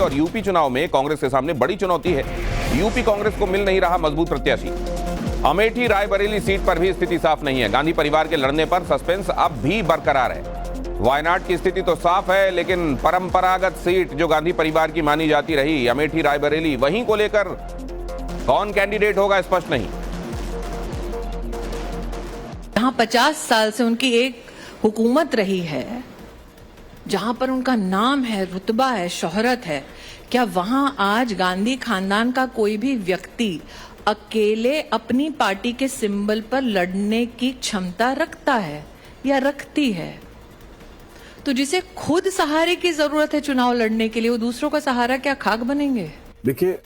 और यूपी चुनाव में कांग्रेस के सामने बड़ी चुनौती है। यूपी कांग्रेस को मिल नहीं रहा मजबूत प्रत्याशी। अमेठी रायबरेली सीट पर भी स्थिति साफ नहीं है। गांधी परिवार के लड़ने पर सस्पेंस अब भी बरकरार है। वायनाड की स्थिति तो साफ है, लेकिन परंपरागत सीट जो गांधी परिवार की मानी जाती रही, अमेठी रायबरेली, वहीं को लेकर कौन कैंडिडेट होगा स्पष्ट नहीं। जहां 50 साल से उनकी एक हुकूमत रही है, जहां पर उनका नाम है, रुतबा है, शोहरत है, क्या वहां आज गांधी खानदान का कोई भी व्यक्ति अकेले अपनी पार्टी के सिंबल पर लड़ने की क्षमता रखता है या रखती है? तो जिसे खुद सहारे की जरूरत है चुनाव लड़ने के लिए, वो दूसरों का सहारा क्या खाक बनेंगे? देखिए,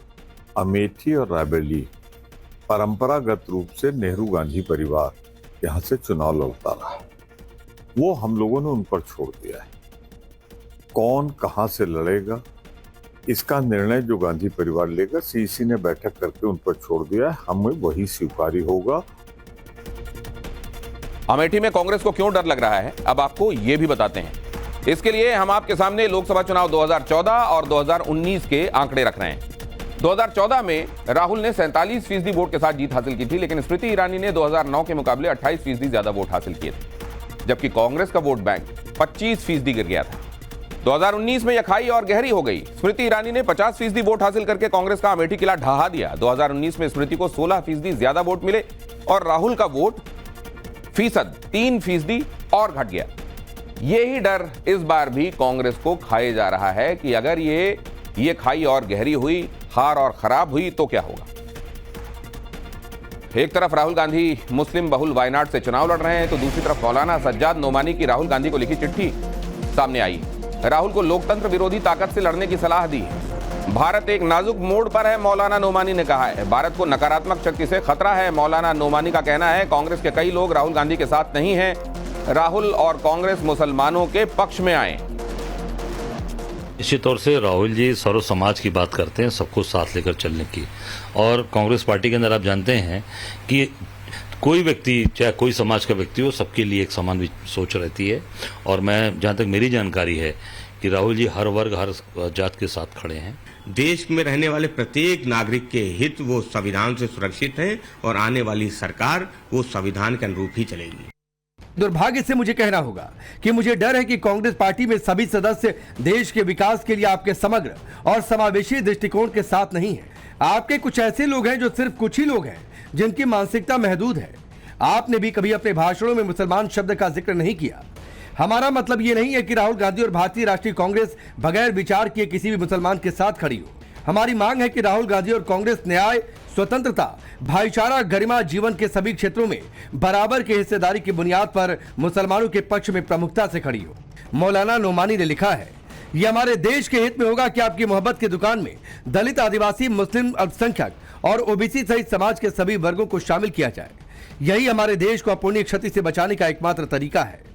अमेठी और रायबरेली परंपरागत रूप से नेहरू गांधी परिवार यहां से चुनाव लड़ता रहा। वो हम लोगों ने उन पर छोड़ दिया है। कौन कहां से लड़ेगा इसका निर्णय जो गांधी परिवार लेगा, सीईसी ने बैठक करके उन पर छोड़ दिया है। हमें वही स्वीकार्य होगा। अमेठी में कांग्रेस को क्यों डर लग रहा है, अब आपको यह भी बताते हैं। इसके लिए हम आपके सामने लोकसभा चुनाव 2014 और 2019 के आंकड़े रख रहे हैं। 2014 में राहुल ने 47% वोट के साथ जीत हासिल की थी, लेकिन स्मृति ईरानी ने 2009 के मुकाबले 28% ज्यादा वोट हासिल किए थे, जबकि कांग्रेस का वोट बैंक 25% गिर गया था। 2019 में यह खाई और गहरी हो गई। स्मृति ईरानी ने 50% वोट हासिल करके कांग्रेस का अमेठी किला ढहा दिया। 2019 में स्मृति को 16% ज्यादा वोट मिले और राहुल का वोट फीसद 3% और घट गया। यही डर इस बार भी कांग्रेस को खाए जा रहा है कि अगर ये खाई और गहरी हुई, हार और खराब हुई तो क्या होगा। एक तरफ राहुल गांधी मुस्लिम बहुल वायनाड से चुनाव लड़ रहे हैं, तो दूसरी तरफ मौलाना सज्जाद नोमानी की राहुल गांधी को लिखी चिट्ठी सामने आई। राहुल को लोकतंत्र विरोधी ताकत से लड़ने की सलाह दी। भारत एक नाजुक मोड़ पर है, मौलाना नोमानी ने कहा है। भारत को नकारात्मक शक्ति से खतरा है। मौलाना नोमानी का कहना है कांग्रेस के कई लोग राहुल गांधी के साथ नहीं हैं। राहुल और कांग्रेस मुसलमानों के पक्ष में आए। निश्चित तौर से राहुल जी सर्व समाज की बात करते हैं, सबको साथ लेकर चलने की। और कांग्रेस पार्टी के अंदर आप जानते हैं कि कोई व्यक्ति, चाहे कोई समाज का व्यक्ति हो, सबके लिए एक समान सोच रहती है। और मैं, जहां तक मेरी जानकारी है, कि राहुल जी हर वर्ग, हर जात के साथ खड़े हैं। देश में रहने वाले प्रत्येक नागरिक के हित वो संविधान से सुरक्षित हैं और आने वाली सरकार वो संविधान के अनुरूप ही चलेगी। दुर्भाग्य से मुझे कहना होगा कि मुझे डर है कि कांग्रेस पार्टी में सभी सदस्य देश के विकास के लिए आपके समग्र और समावेशी दृष्टिकोण के साथ नहीं है। आपके कुछ ऐसे लोग हैं जो सिर्फ कुछ ही लोग हैं जिनकी मानसिकता महदूद है। आपने भी कभी अपने भाषणों में मुसलमान शब्द का जिक्र नहीं किया। हमारा मतलब ये नहीं है कि राहुल गांधी और भारतीय राष्ट्रीय कांग्रेस बगैर विचार किए किसी भी मुसलमान के साथ खड़ी हो। हमारी मांग है कि राहुल गांधी और कांग्रेस न्याय, स्वतंत्रता, भाईचारा, गरिमा, जीवन के सभी क्षेत्रों में बराबर की हिस्सेदारी की बुनियाद पर मुसलमानों के पक्ष में प्रमुखता से खड़ी हो। मौलाना नोमानी ने लिखा है, ये हमारे देश के हित में होगा कि आपकी मोहब्बत की दुकान में दलित, आदिवासी, मुस्लिम, अल्पसंख्यक और ओबीसी सहित समाज के सभी वर्गों को शामिल किया जाए। यही हमारे देश को अपूर्णीय क्षति से बचाने का एकमात्र तरीका है।